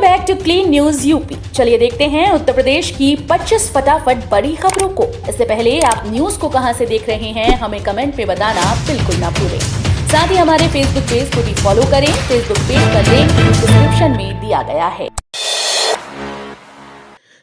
Back to clean news UP. चलिए देखते हैं उत्तर प्रदेश की 25 फटाफट बड़ी खबरों को। इससे पहले आप न्यूज को कहां से देख रहे हैं हमें कमेंट में बताना बिल्कुल ना भूलें। साथ ही हमारे फेसबुक पेज को भी फॉलो करें। फेसबुक पेज का लिंक डिस्क्रिप्शन में दिया गया है।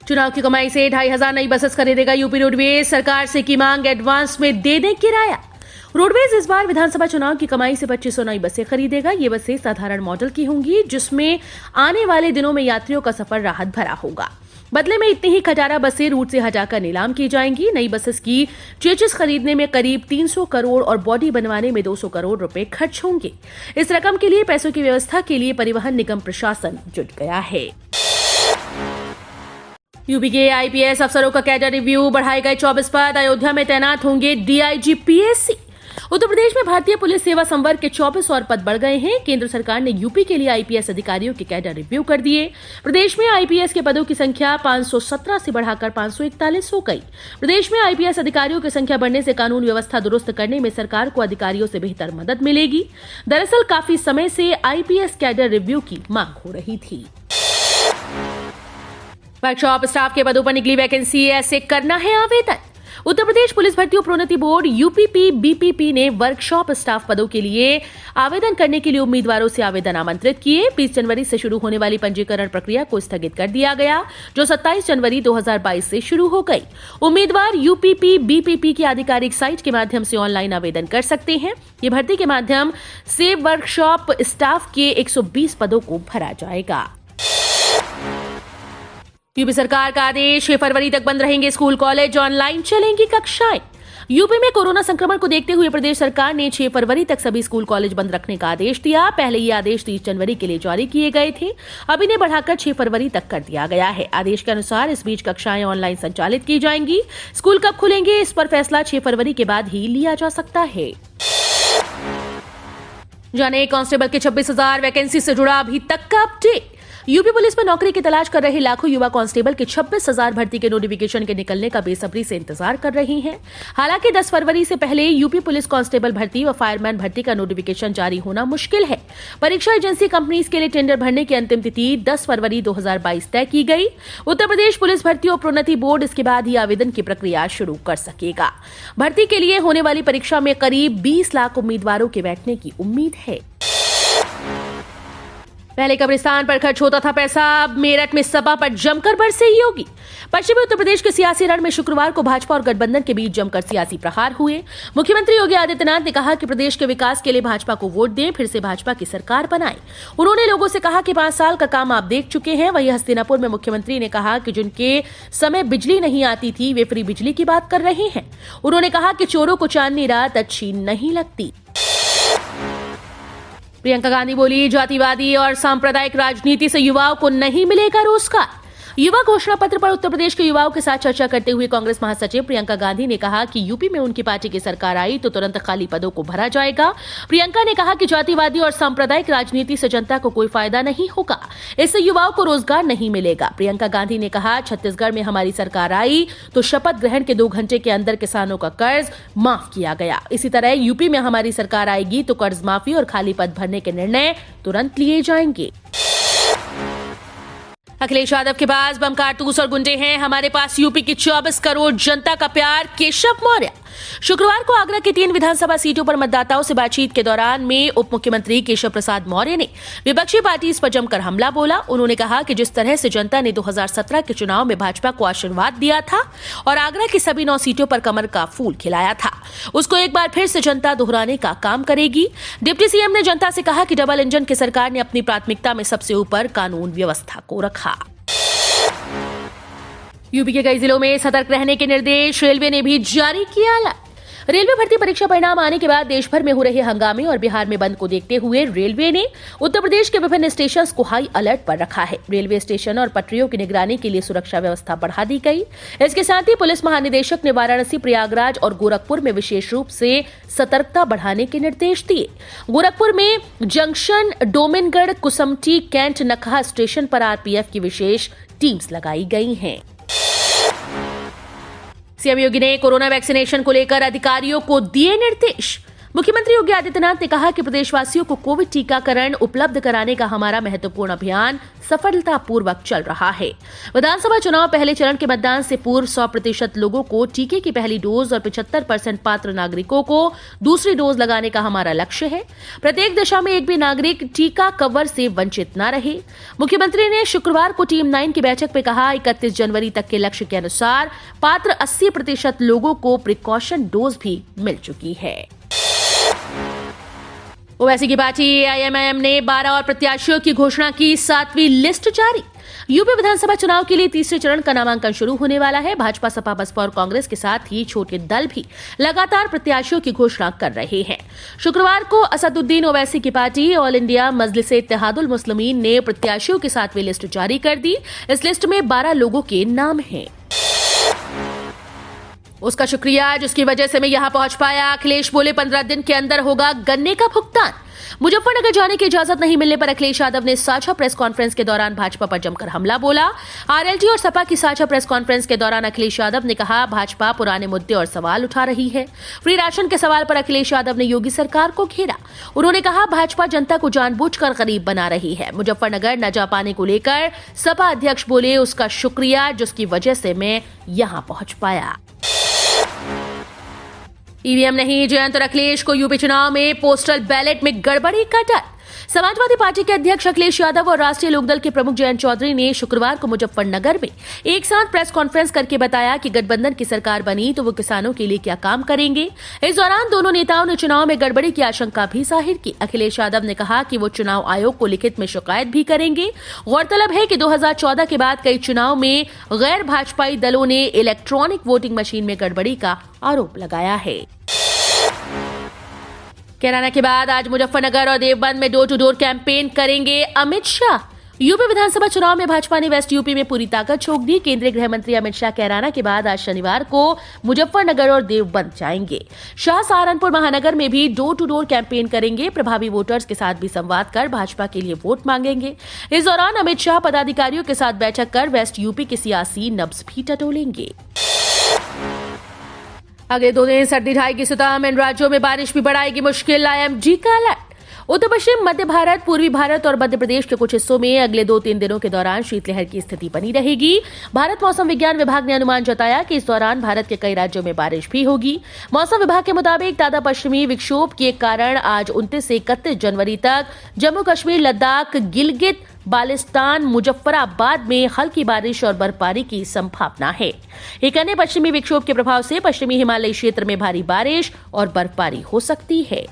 चुनाव की कमाई से 2500 नई बसेस खरीदेगा यूपी रोडवेज। सरकार से की मांग, एडवांस में दे दें किराया। रोडवेज इस बार विधानसभा चुनाव की कमाई से 2500 नई बसें खरीदेगा। ये बसें साधारण मॉडल की होंगी, जिसमें आने वाले दिनों में यात्रियों का सफर राहत भरा होगा। बदले में इतनी ही खटारा बसें रूट से हटाकर नीलाम की जाएंगी। नई बसेस की चेचिस खरीदने में करीब 300 करोड़ और बॉडी बनवाने में 200 करोड़ रुपए खर्च होंगे। इस रकम के लिए पैसों की व्यवस्था के लिए परिवहन निगम प्रशासन जुट गया है। यूपी के आईपीएस अफसरों का कैडर रिव्यू, बढ़ाए गए 24 पद। अयोध्या में तैनात होंगे डीआईजी पीएससी। उत्तर प्रदेश में भारतीय पुलिस सेवा संवर्ग के 24 और पद बढ़ गए हैं। केंद्र सरकार ने यूपी के लिए आईपीएस अधिकारियों के कैडर रिव्यू कर दिए। प्रदेश में आईपीएस के पदों की संख्या 517 से बढ़ाकर 541 हो गई। प्रदेश में आईपीएस अधिकारियों की संख्या बढ़ने से कानून व्यवस्था दुरुस्त करने में सरकार को अधिकारियों से बेहतर मदद मिलेगी। दरअसल काफी समय से आईपीएस कैडर रिव्यू की मांग हो रही थी। वर्कशॉप स्टाफ के पदों पर निकली वैकेंसी, ऐसे करना है आवेदन। उत्तर प्रदेश पुलिस भर्ती और प्रोन्नति बोर्ड यूपीपी बीपीपी ने वर्कशॉप स्टाफ पदों के लिए आवेदन करने के लिए उम्मीदवारों से आवेदन आमंत्रित किए। 20 जनवरी से शुरू होने वाली पंजीकरण प्रक्रिया को स्थगित कर दिया गया, जो 27 जनवरी 2022 से शुरू हो गई। उम्मीदवार यूपीपी बीपीपी की आधिकारिक साइट के माध्यम से ऑनलाइन आवेदन कर सकते हैं। ये भर्ती के माध्यम से वर्कशॉप स्टाफ के 120 पदों को भरा जाएगा। यूपी सरकार का आदेश, 6 फरवरी तक बंद रहेंगे स्कूल कॉलेज, ऑनलाइन चलेंगी कक्षाएं। यूपी में कोरोना संक्रमण को देखते हुए प्रदेश सरकार ने 6 फरवरी तक सभी स्कूल कॉलेज बंद रखने का आदेश दिया। पहले ये आदेश 30 जनवरी के लिए जारी किए गए थे, अब इन्हें बढ़ाकर 6 फरवरी तक कर दिया गया है। आदेश के अनुसार इस बीच कक्षाएं ऑनलाइन संचालित की जाएंगी। स्कूल कब खुलेंगे, इस पर फैसला 6 फरवरी के बाद ही लिया जा सकता है। जाने कांस्टेबल के 26,000 वैकेंसी से जुड़ा अभी तक का अपडेट। यूपी पुलिस में नौकरी की तलाश कर रहे लाखों युवा कांस्टेबल के 26,000 भर्ती के नोटिफिकेशन के निकलने का बेसब्री से इंतजार कर रही हैं। हालांकि 10 फरवरी से पहले यूपी पुलिस कांस्टेबल भर्ती व फायरमैन भर्ती का नोटिफिकेशन जारी होना मुश्किल है। परीक्षा एजेंसी कंपनीज के लिए टेंडर भरने की अंतिम तिथि 10 फरवरी 2022 तय की गई। उत्तर प्रदेश पुलिस भर्ती और प्रोन्नति बोर्ड इसके बाद ही आवेदन की प्रक्रिया शुरू कर सकेगा। भर्ती के लिए होने वाली परीक्षा में करीब 20 लाख उम्मीदवारों के बैठने की उम्मीद है। पहले कब्रिस्तान पर खर्च होता था पैसा, अब मेरठ में सपा पर जमकर बरसे योगी। पश्चिमी उत्तर प्रदेश के सियासी रण में शुक्रवार को भाजपा और गठबंधन के बीच जमकर सियासी प्रहार हुए। मुख्यमंत्री योगी आदित्यनाथ ने कहा कि प्रदेश के विकास के लिए भाजपा को वोट दें, फिर से भाजपा की सरकार बनाएं। उन्होंने लोगों से कहा कि 5 साल का काम आप देख चुके हैं। वहीं हस्तिनापुर में मुख्यमंत्री ने कहा कि जिनके समय बिजली नहीं आती थी, वे फ्री बिजली की बात कर रहे हैं। उन्होंने कहा कि चोरों को चांदनी रात अच्छी नहीं लगती। प्रियंका गांधी बोली, जातिवादी और सांप्रदायिक राजनीति से युवाओं को नहीं मिलेगा रोजगार। युवा घोषणा पत्र पर उत्तर प्रदेश के युवाओं के साथ चर्चा करते हुए कांग्रेस महासचिव प्रियंका गांधी ने कहा कि यूपी में उनकी पार्टी की सरकार आई तो तुरंत खाली पदों को भरा जाएगा। प्रियंका ने कहा कि जातिवादी और सांप्रदायिक राजनीति से जनता को कोई फायदा नहीं होगा, इससे युवाओं को रोजगार नहीं मिलेगा। प्रियंका गांधी ने कहा, छत्तीसगढ़ में हमारी सरकार आई तो शपथ ग्रहण के 2 घंटे के अंदर किसानों का कर्ज माफ किया गया। इसी तरह यूपी में हमारी सरकार आएगी तो कर्ज माफी और खाली पद भरने के निर्णय तुरंत लिए जाएंगे। अखिलेश यादव के पास बम कारतूस और गुंडे हैं, हमारे पास यूपी की 24 करोड़ जनता का प्यार, केशव मौर्य। शुक्रवार को आगरा की 3 विधानसभा सीटों पर मतदाताओं से बातचीत के दौरान में उप मुख्यमंत्री केशव प्रसाद मौर्य ने विपक्षी पार्टी पर जमकर हमला बोला। उन्होंने कहा कि जिस तरह से जनता ने 2017 के चुनाव में भाजपा को आशीर्वाद दिया था और आगरा की सभी 9 सीटों पर कमर का फूल खिलाया था, उसको एक बार फिर से जनता दोहराने का काम करेगी। डिप्टी सीएम ने जनता से कहा कि डबल इंजन की सरकार ने अपनी प्राथमिकता में सबसे ऊपर कानून व्यवस्था को रखा। यूपी के कई जिलों में सतर्क रहने के निर्देश, रेलवे ने भी जारी किया अलर्ट। रेलवे भर्ती परीक्षा परिणाम आने के बाद देश भर में हो रहे हंगामे और बिहार में बंद को देखते हुए रेलवे ने उत्तर प्रदेश के विभिन्न स्टेशन को हाई अलर्ट पर रखा है। रेलवे स्टेशन और पटरियों की निगरानी के लिए सुरक्षा व्यवस्था बढ़ा दी गई। इसके साथ ही पुलिस महानिदेशक ने वाराणसी, प्रयागराज और गोरखपुर में विशेष रूप से सतर्कता बढ़ाने के निर्देश दिए। गोरखपुर में जंक्शन, डोमिनगढ़, कुसमटी, कैंट, नखा स्टेशन पर आरपीएफ की विशेष टीम्स लगाई गई हैं। सीएम योगी ने कोरोना वैक्सीनेशन को लेकर अधिकारियों को दिए निर्देश। मुख्यमंत्री योगी आदित्यनाथ ने कहा कि प्रदेशवासियों को कोविड टीकाकरण उपलब्ध कराने का हमारा महत्वपूर्ण अभियान सफलतापूर्वक चल रहा है। विधानसभा चुनाव पहले चरण के मतदान से पूर्व 100% लोगों को टीके की पहली डोज और 75% पात्र नागरिकों को दूसरी डोज लगाने का हमारा लक्ष्य है। प्रत्येक दशा में एक भी नागरिक टीका कवर से वंचित न रहे। मुख्यमंत्री ने शुक्रवार को टीम 9 की बैठक में कहा, 31 जनवरी तक के लक्ष्य के अनुसार पात्र 80% लोगों को प्रिकॉशन डोज भी मिल चुकी है। ओवैसी की पार्टी एआईएमआईएम ने 12 और प्रत्याशियों की घोषणा की 7वीं लिस्ट जारी। यूपी विधानसभा चुनाव के लिए तीसरे चरण का नामांकन शुरू होने वाला है। भाजपा, सपा, बसपा और कांग्रेस के साथ ही छोटे दल भी लगातार प्रत्याशियों की घोषणा कर रहे हैं। शुक्रवार को असदुद्दीन ओवैसी की पार्टी ऑल इंडिया मजलिस इत्तेहादुल मुस्लिमीन ने प्रत्याशियों की 7वीं लिस्ट जारी कर दी। इस लिस्ट में 12 लोगों के नाम हैं। उसका शुक्रिया जिसकी वजह से मैं यहां पहुंच पाया। अखिलेश बोले 15 दिन के अंदर होगा गन्ने का भुगतान। मुजफ्फरनगर जाने की इजाजत नहीं मिलने पर अखिलेश यादव ने साझा प्रेस कॉन्फ्रेंस के दौरान भाजपा पर जमकर हमला बोला। आरएलडी और सपा की साझा प्रेस कॉन्फ्रेंस के दौरान अखिलेश यादव ने कहा, भाजपा पुराने मुद्दे और सवाल उठा रही है। फ्री राशन के सवाल पर अखिलेश यादव ने योगी सरकार को घेरा। उन्होंने कहा, भाजपा जनता को जानबूझकर गरीब बना रही है। मुजफ्फरनगर न जा पाने को लेकर सपा अध्यक्ष बोले, उसका शुक्रिया जिसकी वजह से मैं यहां पहुंच पाया। ईवीएम नहीं, जयंत और अखिलेश को यूपी चुनाव में पोस्टल बैलेट में गड़बड़ी का डर। समाजवादी पार्टी के अध्यक्ष अखिलेश यादव और राष्ट्रीय लोकदल के प्रमुख जयंत चौधरी ने शुक्रवार को मुजफ्फरनगर में एक साथ प्रेस कॉन्फ्रेंस करके बताया कि गठबंधन की सरकार बनी तो वो किसानों के लिए क्या काम करेंगे। इस दौरान दोनों नेताओं ने चुनाव में गड़बड़ी की आशंका भी जाहिर की। अखिलेश यादव ने कहा कि वो चुनाव आयोग को लिखित में शिकायत भी करेंगे। गौरतलब है कि 2014 के बाद कई चुनाव में गैर भाजपाई दलों ने इलेक्ट्रॉनिक वोटिंग मशीन में गड़बड़ी का आरोप लगाया है। कैराना के बाद आज मुजफ्फरनगर और देवबंद में डोर टू डोर कैंपेन करेंगे अमित शाह। यूपी विधानसभा चुनाव में भाजपा ने वेस्ट यूपी में पूरी ताकत झोंक दी। केंद्रीय गृह मंत्री अमित शाह कैराना के बाद आज शनिवार को मुजफ्फरनगर और देवबंद जाएंगे। शाह सहारनपुर महानगर में भी डोर टू डोर कैंपेन करेंगे। प्रभावी वोटर्स के साथ भी संवाद कर भाजपा के लिए वोट मांगेंगे। इस दौरान अमित शाह पदाधिकारियों के साथ बैठक कर वेस्ट यूपी की सियासी नब्ज भी टटोलेंगे। अगले 2 दिन सर्दी ढाएगी सुताम। इन राज्यों में बारिश भी बढ़ाएगी मुश्किल। आईएमडी का अलर्ट। उत्तर पश्चिम मध्य भारत, पूर्वी भारत और मध्य प्रदेश के कुछ हिस्सों में अगले 2-3 दिनों के दौरान शीतलहर की स्थिति बनी रहेगी। भारत मौसम विज्ञान विभाग ने अनुमान जताया कि इस दौरान भारत के कई राज्यों में बारिश भी होगी। मौसम विभाग के मुताबिक ताजा पश्चिमी विक्षोभ के कारण आज 29 से 31 जनवरी तक जम्मू कश्मीर, लद्दाख, गिलगित बाल्टिस्तान, मुजफ्फराबाद में हल्की बारिश और बर्फबारी की संभावना है। एक अन्य पश्चिमी विक्षोभ के प्रभाव से पश्चिमी हिमालयी क्षेत्र में भारी बारिश और बर्फबारी हो सकती है।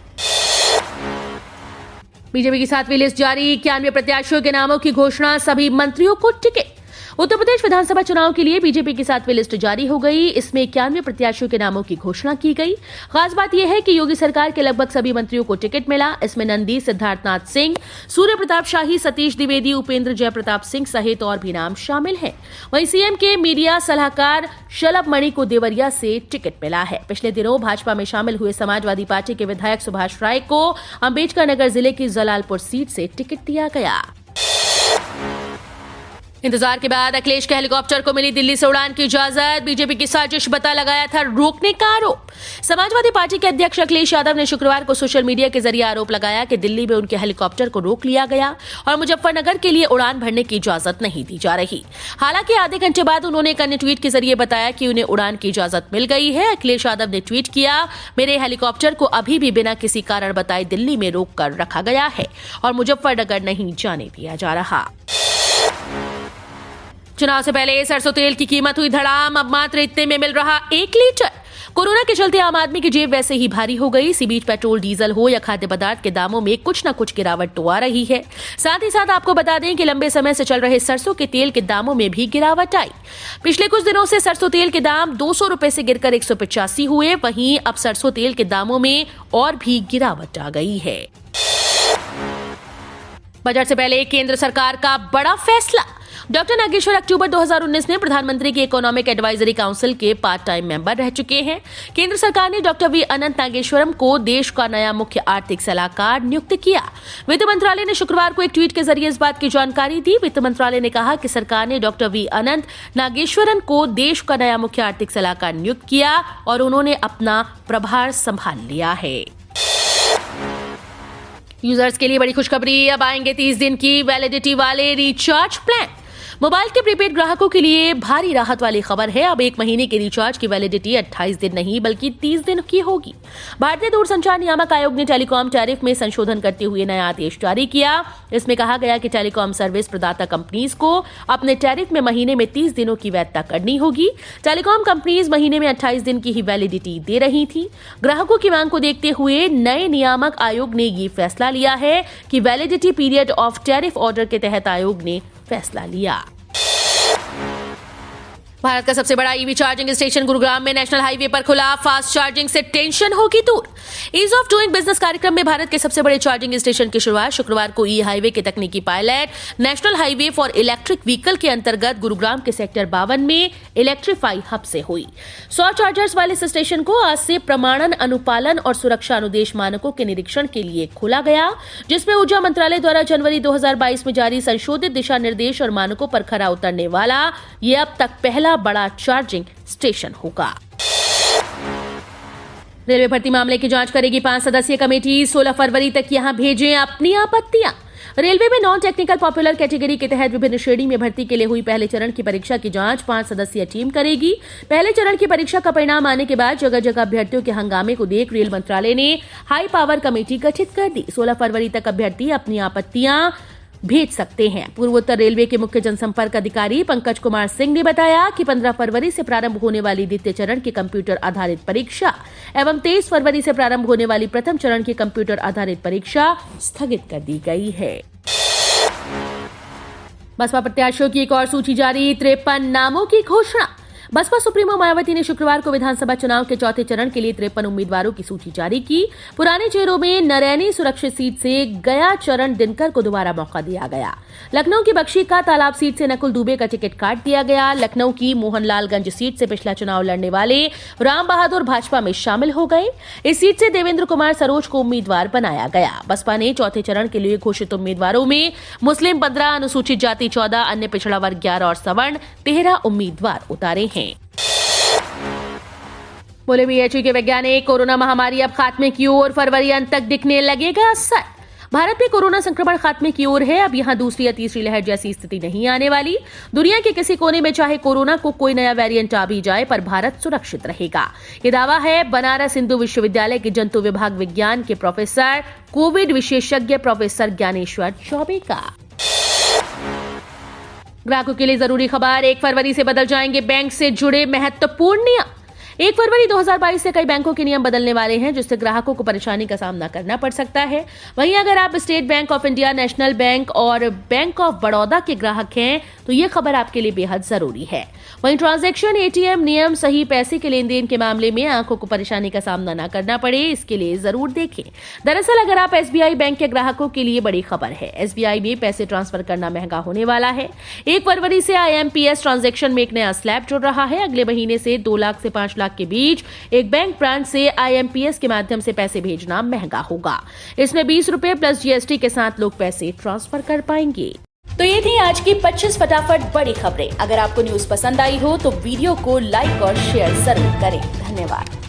बीजेपी की 7वीं लिस्ट जारी। 91 प्रत्याशियों के नामों की घोषणा, सभी मंत्रियों को टिकट। उत्तर प्रदेश विधानसभा चुनाव के लिए बीजेपी की 7वीं लिस्ट जारी हो गई। इसमें 91 प्रत्याशियों के नामों की घोषणा की गई। खास बात यह है कि योगी सरकार के लगभग सभी मंत्रियों को टिकट मिला। इसमें नंदी, सिद्धार्थनाथ सिंह, सूर्य प्रताप शाही, सतीश द्विवेदी, उपेंद्र जयप्रताप सिंह सहित और भी नाम शामिल हैं। वहीं सीएम के मीडिया सलाहकार शलभ मणि को देवरिया से टिकट मिला है। पिछले दिनों भाजपा में शामिल हुए समाजवादी पार्टी के विधायक सुभाष राय को अंबेडकर नगर जिले की जलालपुर सीट से टिकट दिया गया। इंतजार के बाद अखिलेश के हेलीकॉप्टर को मिली दिल्ली से उड़ान की इजाजत। बीजेपी की साजिश बता लगाया था रोकने का आरोप। समाजवादी पार्टी के अध्यक्ष अखिलेश यादव ने शुक्रवार को सोशल मीडिया के जरिए आरोप लगाया कि दिल्ली में उनके हेलीकॉप्टर को रोक लिया गया और मुजफ्फरनगर के लिए उड़ान भरने की इजाजत नहीं दी जा रही। हालांकि आधे घंटे बाद उन्होंने एक अन्य ट्वीट के जरिए बताया कि उन्हें उड़ान की इजाजत मिल गई है। अखिलेश यादव ने ट्वीट किया, मेरे हेलीकॉप्टर को अभी भी बिना किसी कारण बताए दिल्ली में रोक कर रखा गया है और मुजफ्फरनगर नहीं जाने दिया जा रहा। चुनाव से पहले सरसों तेल की कीमत हुई धड़ाम। अब मात्र इतने में मिल रहा 1 लीटर। कोरोना के चलते आम आदमी की जेब वैसे ही भारी हो गई। इसी बीच पेट्रोल, डीजल हो या खाद्य पदार्थ के दामों में कुछ न कुछ गिरावट तो आ रही है। साथ ही साथ आपको बता दें कि लंबे समय से चल रहे सरसों के तेल के दामों में भी गिरावट आई। पिछले कुछ दिनों से सरसों तेल के दाम 200 रुपए से गिरकर 185 हुए। वहीं अब सरसों तेल के दामों में और भी गिरावट आ गई है। बजट से पहले केंद्र सरकार का बड़ा फैसला। डॉक्टर नागेश्वर अक्टूबर 2019 में प्रधानमंत्री की इकोनॉमिक एडवाइजरी काउंसिल के पार्ट टाइम मेंबर रह चुके हैं। केंद्र सरकार ने डॉक्टर वी अनंत नागेश्वरम को देश का नया मुख्य आर्थिक सलाहकार नियुक्त किया। वित्त मंत्रालय ने शुक्रवार को एक ट्वीट के जरिए इस बात की जानकारी दी। वित्त मंत्रालय ने कहा कि सरकार ने डॉक्टर वी अनंत नागेश्वरन को देश का नया मुख्य आर्थिक सलाहकार नियुक्त किया और उन्होंने अपना प्रभार संभाल लिया है। यूजर्स के लिए बड़ी खुशखबरी, अब आएंगे 30 दिन की वैलिडिटी वाले रिचार्ज प्लान। मोबाइल के प्रीपेड ग्राहकों के लिए भारी राहत वाली खबर है। अब 1 महीने के रिचार्ज की वैलिडिटी 28 दिन नहीं बल्कि 30 दिन की होगी। भारतीय दूरसंचार नियामक आयोग ने टेलीकॉम टैरिफ में संशोधन करते हुए नया आदेश जारी किया। इसमें कहा गया कि टेलीकॉम सर्विस प्रदाता कंपनीज को अपने टैरिफ में महीने में 30 दिनों की वैधता करनी होगी। टेलीकॉम कंपनीज महीने में 28 दिन की ही वैलिडिटी दे रही थी। ग्राहकों की मांग को देखते हुए नए नियामक आयोग ने ये फैसला लिया है कि validity period of tariff order के तहत आयोग ने फैसला लिया। भारत का सबसे बड़ा ईवी चार्जिंग स्टेशन गुरुग्राम में नेशनल हाईवे पर खुला। फास्ट चार्जिंग से टेंशन होगी दूर। ईज ऑफ डूइंग बिजनेस कार्यक्रम में भारत के सबसे बड़े चार्जिंग स्टेशन की शुरुआत शुक्रवार को ई हाईवे के तकनीकी pilot national highway for electric vehicle के अंतर्गत गुरुग्राम के सेक्टर 52 में इलेक्ट्रीफाई हब से हुई। 100 चार्जर्स वाले इस स्टेशन को आज से प्रमाणन, अनुपालन और सुरक्षा अनुदेश मानकों के निरीक्षण के लिए खोला गया, जिसमें ऊर्जा मंत्रालय द्वारा जनवरी 2022 में जारी संशोधित दिशा निर्देश और मानकों पर खरा उतरने वाला ये अब तक पहला बड़ा चार्जिंग स्टेशन होगा। रेलवे भर्ती मामले की जांच करेगी 5 सदस्यीय कमेटी। 16 फरवरी तक यहां भेजें अपनी आपत्तियां। रेलवे में नॉन टेक्निकल पॉपुलर कैटेगरी के तहत विभिन्न श्रेणी में भर्ती के लिए हुई पहले चरण की परीक्षा की जांच 5 सदस्यीय टीम करेगी। पहले चरण की परीक्षा का परिणाम आने के बाद जगह जगह अभ्यर्थियों के हंगामे को देख रेल मंत्रालय ने हाई पावर कमेटी गठित कर दी। 16 फरवरी तक अभ्यर्थी अपनी आपत्तियां भेज सकते हैं। पूर्वोत्तर रेलवे के मुख्य जनसंपर्क अधिकारी पंकज कुमार सिंह ने बताया कि 15 फरवरी से प्रारंभ होने वाली द्वितीय चरण की कंप्यूटर आधारित परीक्षा एवं 23 फरवरी से प्रारंभ होने वाली प्रथम चरण की कंप्यूटर आधारित परीक्षा स्थगित कर दी गई है। बसपा प्रत्याशियों की एक और सूची जारी, 53 नामों की घोषणा। बसपा सुप्रीमो मायावती ने शुक्रवार को विधानसभा चुनाव के चौथे चरण के लिए 53 उम्मीदवारों की सूची जारी की। पुराने चेहरों में नरैनी सुरक्षित सीट से गया चरण दिनकर को दोबारा मौका दिया गया। लखनऊ की बख्शी का तालाब सीट से नकुल दुबे का टिकट काट दिया गया। लखनऊ की मोहनलालगंज सीट से पिछला चुनाव लड़ने वाले राम बहादुर भाजपा में शामिल हो गए। इस सीट से देवेंद्र कुमार सरोज को उम्मीदवार बनाया गया। बसपा ने चौथे चरण के लिए घोषित उम्मीदवारों में मुस्लिम 15, अनुसूचित जाति 14, अन्य पिछड़ा वर्ग 11 और सवर्ण 13 उम्मीदवार उतारे हैं। बोले बीएचयू के वैज्ञानिक, कोरोना महामारी अब खात्मे की ओर, फरवरी अंत तक दिखने लगेगा असर। भारत में कोरोना संक्रमण खात्मे की ओर है। अब यहां दूसरी या तीसरी लहर जैसी स्थिति नहीं आने वाली। दुनिया के किसी कोने में चाहे कोरोना को कोई नया वेरिएंट आ भी जाए, पर भारत सुरक्षित रहेगा। ये दावा है बनारस हिंदू विश्वविद्यालय के जंतु विभाग विज्ञान के प्रोफेसर, कोविड विशेषज्ञ प्रोफेसर ज्ञानेश्वर चौबे का। ग्राहकों के लिए जरूरी खबर, 1 फरवरी से बदल जाएंगे बैंक से जुड़े महत्वपूर्ण नियम। 1 फरवरी 2022 से कई बैंकों के नियम बदलने वाले हैं, जिससे ग्राहकों को परेशानी का सामना करना पड़ सकता है। वहीं अगर आप state bank of India, national bank और बैंक ऑफ बड़ौदा के ग्राहक हैं तो ये खबर आपके लिए बेहद जरूरी है। वहीं ट्रांजैक्शन, एटीएम नियम, सही पैसे के लेन देन के मामले में आंखों को परेशानी का सामना न करना पड़े, इसके लिए जरूर देखें। दरअसल अगर आप एसबीआई बैंक के ग्राहकों के लिए बड़ी खबर है। एसबीआई में पैसे ट्रांसफर करना महंगा होने वाला है। 1 फरवरी से आईएमपीएस ट्रांजैक्शन में एक नया स्लैब जुड़ रहा है। अगले महीने से 2 लाख से 5 लाख के बीच एक बैंक ब्रांच से आईएमपीएस के माध्यम से पैसे भेजना महंगा होगा। इसमें 20 रुपए प्लस जीएसटी के साथ लोग पैसे ट्रांसफर कर पाएंगे। तो ये थी आज की 25 फटाफट बड़ी खबरें। अगर आपको न्यूज पसंद आई हो तो वीडियो को लाइक और शेयर जरूर करें। धन्यवाद।